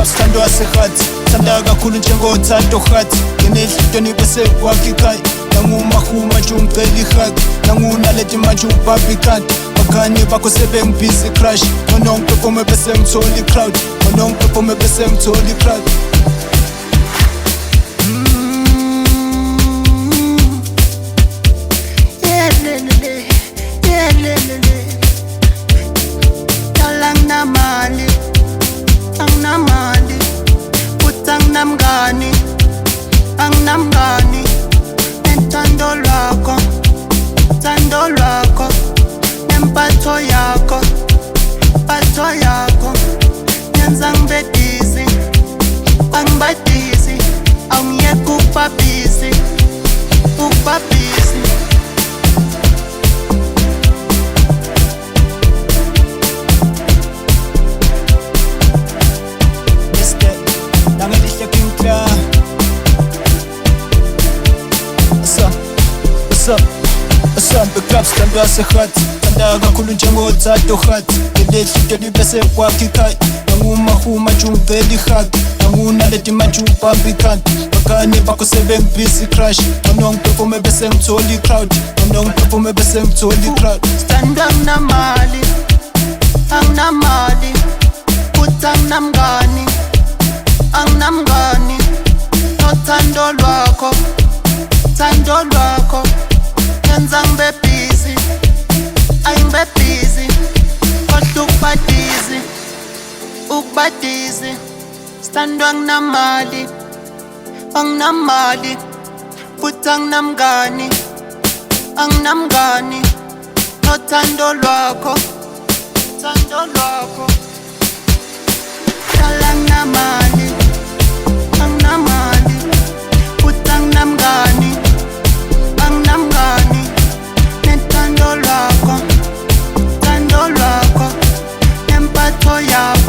Sithando wasehathi thanda kakhulu njengothando hathi nginehlihlweni bese wakikai nangumahuma nje ungicela ihaki nangunaleti manje ubhabha ikanti bakhanye bakho sebengibhizi crush ngona ngiphefome bese ngithola i-crowd ngona ngiphefome bese ngithola i-crowd Angnamgani nentando lwakho nempatho yakho yenza ngibe busy angibadisi awungiyeka ukuba busy Asambe club stand wasehathi thanda kakhulu njengothando hathi nginehlihlweni bese wakikai nangumahuma nje ungicela ihaki nangunaleti manje ubhabha ikanti bakhanye bakho sebengibhizi crush ngona ngiphefome bese ngithola i-crowd ngona ngiphefome bese ngithola i-crowd stand anginamali futhi anginamngani nothando lwakho yenza ngibe busy ayingibe busy kodwa ukubadisi sithando anginamali futhi anginamngani nothando lwakho hlala anginamali futhi anginamngani nentando lwakho nempatho yakho